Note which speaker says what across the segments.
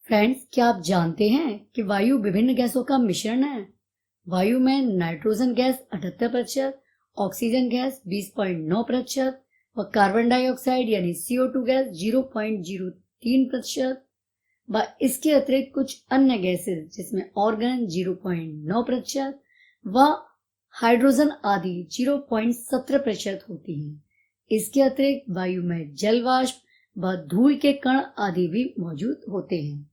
Speaker 1: Friends, क्या आप जानते हैं कि वायु विभिन्न गैसों का मिश्रण है। वायु में नाइट्रोजन गैस 78%, ऑक्सीजन गैस 20.9% व कार्बन डाइऑक्साइड यानी CO2 गैस 0.03% व इसके अतिरिक्त कुछ अन्य गैसेस जिसमें ऑर्गन 0.9% व हाइड्रोजन आदि 0.17% होती हैं। इसके अतिरिक्त वायु में जल वाष्प व धूल के कण आदि भी मौजूद होते हैं।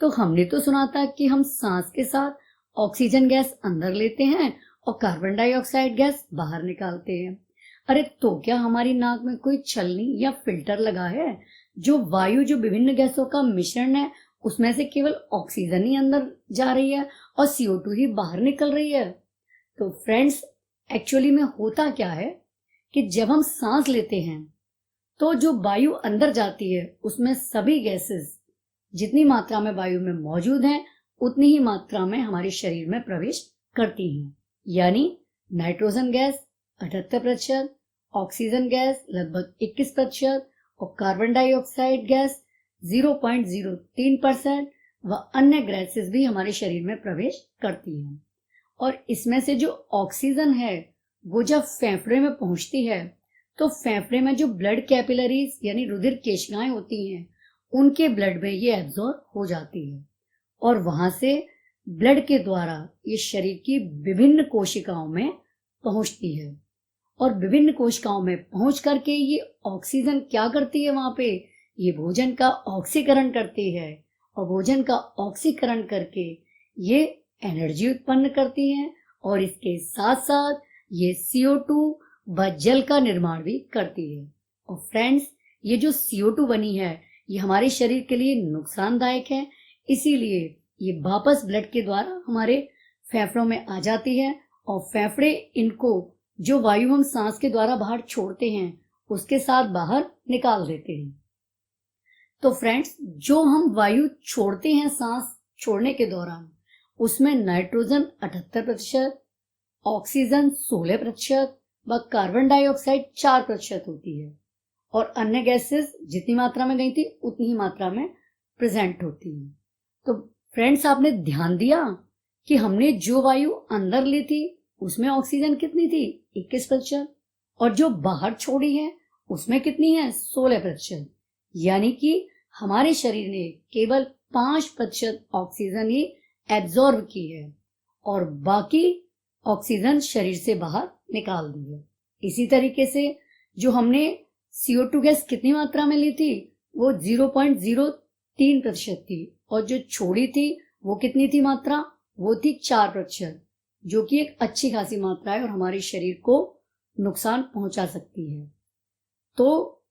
Speaker 1: तो हमने तो सुना था कि हम सांस के साथ ऑक्सीजन गैस अंदर लेते हैं और कार्बन डाइऑक्साइड गैस बाहर निकालते हैं। अरे तो क्या हमारी नाक में कोई छलनी या फिल्टर लगा है जो वायु जो विभिन्न गैसों का मिश्रण है उसमें से केवल ऑक्सीजन ही अंदर जा रही है और CO2 ही बाहर निकल रही है? तो फ्रेंड्स, एक्चुअली में होता क्या है कि जब हम सांस लेते हैं तो जो वायु अंदर जाती है उसमें सभी गैसेस जितनी मात्रा में वायु में मौजूद हैं उतनी ही मात्रा में हमारे शरीर में प्रवेश करती हैं। यानी नाइट्रोजन गैस 78%, ऑक्सीजन गैस लगभग 21% और कार्बन डाइऑक्साइड गैस 0.03% व अन्य गैसेस भी हमारे शरीर में प्रवेश करती हैं। और इसमें से जो ऑक्सीजन है वो जब फेफड़े में पहुंचती है तो फेफड़े में जो ब्लड कैपिलरीज यानी रुधिर केशिकाएं होती हैं उनके ब्लड में ये एब्जॉर्ब हो जाती है और वहां से ब्लड के द्वारा ये शरीर की विभिन्न कोशिकाओं में पहुंचती है और विभिन्न कोशिकाओं में पहुंच करके ये ऑक्सीजन क्या करती है वहां पे, ये भोजन का ऑक्सीकरण करती है और भोजन का ऑक्सीकरण करके ये एनर्जी उत्पन्न करती है और इसके साथ साथ ये CO2 व जल का निर्माण भी करती है। और फ्रेंड्स, ये जो CO2 बनी है ये हमारे शरीर के लिए नुकसानदायक है, इसीलिए ये वापस ब्लड के द्वारा हमारे फेफड़ों में आ जाती है और फेफड़े इनको जो वायु हम सांस के द्वारा बाहर छोड़ते हैं उसके साथ बाहर निकाल देते हैं। तो फ्रेंड्स, जो हम वायु छोड़ते हैं सांस छोड़ने के दौरान उसमें नाइट्रोजन 78%, ऑक्सीजन 16% व कार्बन डाइऑक्साइड 4% होती है और अन्य गैसेस जितनी मात्रा में गई थी उतनी ही मात्रा में प्रेजेंट होती है। तो फ्रेंड्स, आपने ध्यान दिया कि हमने जो वायु अंदर ली थी उसमें ऑक्सीजन कितनी थी 21% और जो बाहर छोड़ी है उसमें कितनी है 16%। यानी कि हमारे शरीर ने केवल 5% ऑक्सीजन ही एब्जॉर्ब की है और बाकी ऑक्सीजन शरीर से बाहर निकाल दी है। इसी तरीके से जो हमने CO2 गैस कितनी मात्रा में ली थी वो 0.03% थी और जो छोड़ी थी वो कितनी थी मात्रा, वो थी 4%, जो कि एक अच्छी खासी मात्रा है और हमारे शरीर को नुकसान पहुंचा सकती है। तो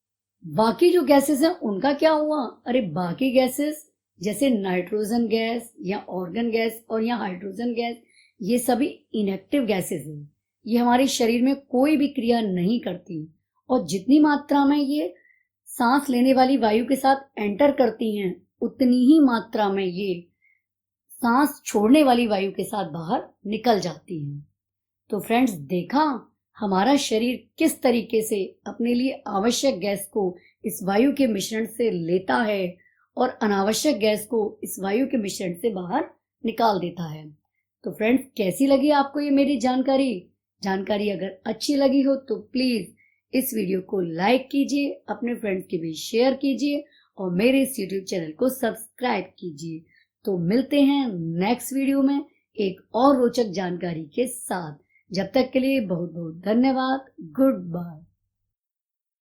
Speaker 1: बाकी जो गैसेस हैं उनका क्या हुआ? अरे बाकी गैसेस जैसे नाइट्रोजन गैस या ऑर्गन गैस और या हाइड्रोजन गैस ये सभी इनएक्टिव गैसेस हैं, ये हमारे शरीर में कोई भी क्रिया नहीं करती और जितनी मात्रा में ये सांस लेने वाली वायु के साथ एंटर करती हैं उतनी ही मात्रा में ये सांस छोड़ने वाली वायु के साथ बाहर निकल जाती हैं। तो फ्रेंड्स, देखा हमारा शरीर किस तरीके से अपने लिए आवश्यक गैस को इस वायु के मिश्रण से लेता है और अनावश्यक गैस को इस वायु के मिश्रण से बाहर निकाल देता है। तो फ्रेंड्स, कैसी लगी आपको ये मेरी जानकारी अगर अच्छी लगी हो तो प्लीज इस वीडियो को लाइक कीजिए, अपने फ्रेंड्स के भी शेयर कीजिए और मेरे इस YouTube चैनल को सब्सक्राइब कीजिए। तो मिलते हैं नेक्स्ट वीडियो में एक और रोचक जानकारी के साथ। जब तक के लिए बहुत बहुत धन्यवाद। Good bye.